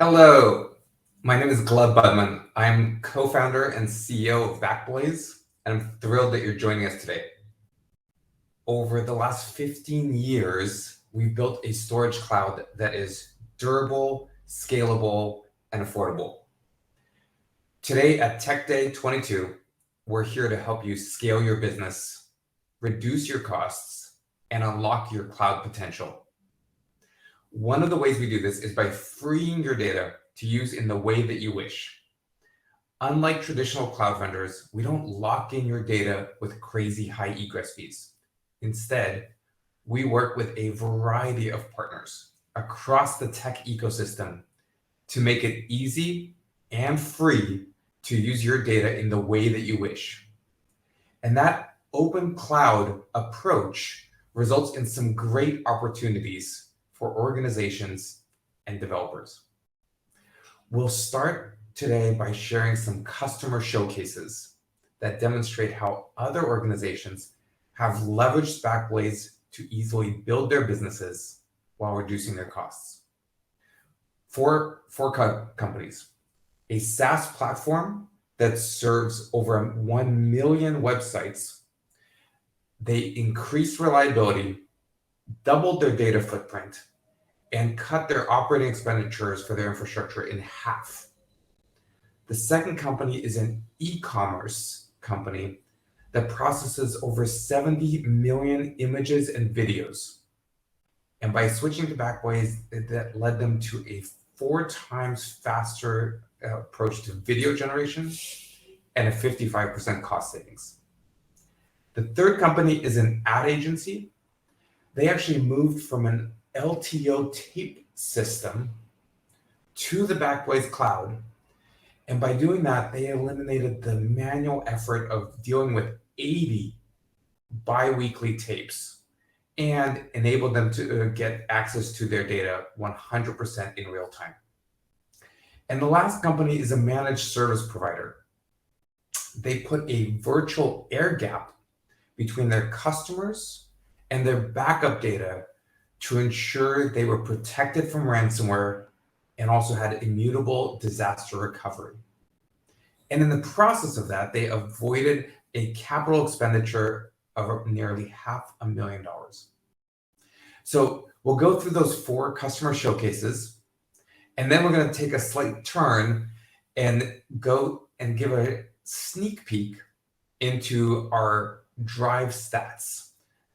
Hello, my name is Gleb Budman. I'm co-founder and CEO of Backblaze, and I'm thrilled that you're joining us today. Over the last 15 years, we've built a storage cloud that is durable, scalable, and affordable. Today at Tech Day 22, we're here to help you scale your business, reduce your costs, and unlock your cloud potential. One of the ways we do this is by freeing your data to use in the way that you wish. Unlike traditional cloud vendors, we don't lock in your data with crazy high egress fees. Instead, we work with a variety of partners across the tech ecosystem to make it easy and free to use your data in the way that you wish. And that open cloud approach results in some great opportunities for organizations and developers. We'll start today by sharing some customer showcases that demonstrate how other organizations have leveraged Backblaze to easily build their businesses while reducing their costs. For companies, a SaaS platform that serves over 1 million websites, they increased reliability, doubled their data footprint, and cut their operating expenditures for their infrastructure in half. The second company is an e-commerce company that processes over 70 million images and videos. And by switching to Backblaze, that led them to a 4 times faster approach to video generation and a 55% cost savings. The third company is an ad agency. They actually moved from an LTO tape system to the Backblaze cloud. And by doing that, they eliminated the manual effort of dealing with 80 bi-weekly tapes and enabled them to get access to their data 100% in real time. And the last company is a managed service provider. They put a virtual air gap between their customers and their backup data to ensure they were protected from ransomware and also had immutable disaster recovery. And in the process of that, they avoided a capital expenditure of nearly $500,000. So we'll go through those 4 customer showcases, and then we're going to take a slight turn and go and give a sneak peek into our drive stats.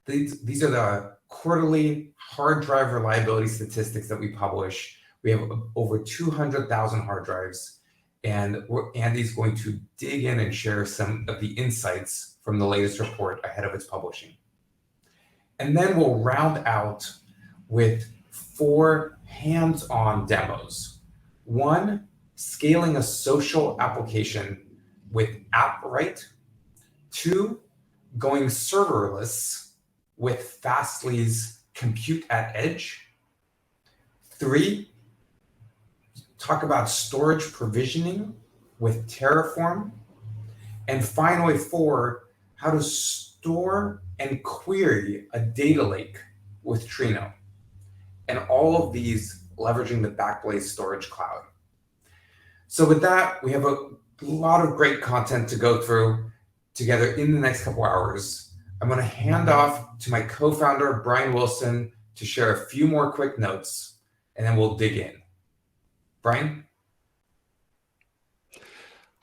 These are the quarterly hard drive reliability statistics that we publish. We have over 200,000 hard drives, and Andy's going to dig in and share some of the insights from the latest report ahead of its publishing. And then we'll round out with 4 hands-on demos. 1, scaling a social application with AppWrite. 2, going serverless with Fastly's Compute at Edge. 3, talk about storage provisioning with Terraform. And finally, 4, how to store and query a data lake with Trino. And all of these leveraging the Backblaze storage cloud. So with that, we have a lot of great content to go through together in the next couple hours. I'm going to hand off to my co-founder, Brian Wilson, to share a few more quick notes, and then we'll dig in. Brian?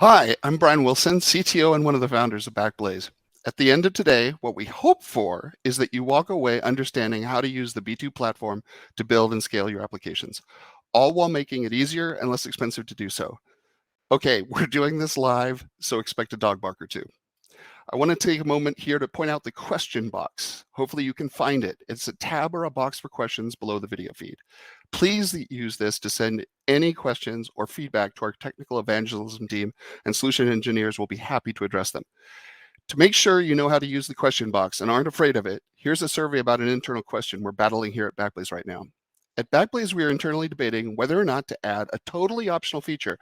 Hi, I'm Brian Wilson, CTO and one of the founders of Backblaze. At the end of today, what we hope for is that you walk away understanding how to use the B2 platform to build and scale your applications, all while making it easier and less expensive to do so. Okay, we're doing this live, so expect a dog bark or two. I want to take a moment here to point out the question box. Hopefully you can find it. It's a tab or a box for questions below the video feed. Please use this to send any questions or feedback to our technical evangelism team, and solution engineers will be happy to address them. To make sure you know how to use the question box and aren't afraid of it, here's a survey about an internal question we're battling here at Backblaze right now. At Backblaze, we are internally debating whether or not to add a totally optional feature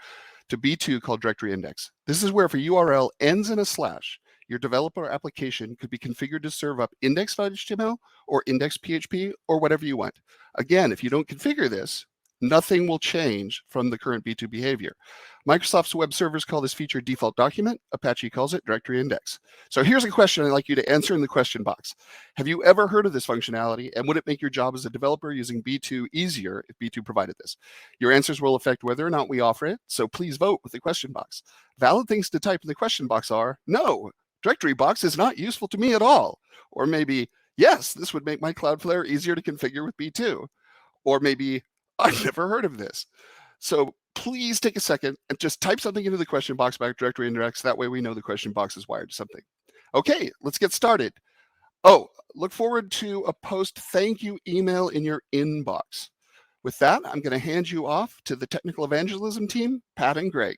to B2 called Directory Index. This is where if a URL ends in a slash, your developer application could be configured to serve up index.html or index.php or whatever you want. Again, if you don't configure this, Nothing will change from the current B2 behavior. Microsoft's web servers call this feature default document. Apache calls it directory index. So here's a question I'd like you to answer in the question box. Have you ever heard of this functionality, and would it make your job as a developer using B2 easier if B2 provided this? Your answers will affect whether or not we offer it, so please vote with the question box. Valid things to type in the question box are, no, directory box is not useful to me at all. Or maybe, yes, this would make my Cloudflare easier to configure with B2. Or maybe, I've never heard of this. So please take a second and just type something into the question box about directory index. That way we know the question box is wired to something. Okay, let's get started. Oh, look forward to a post thank you email in your inbox. With that, I'm going to hand you off to the technical evangelism team, Pat and Greg.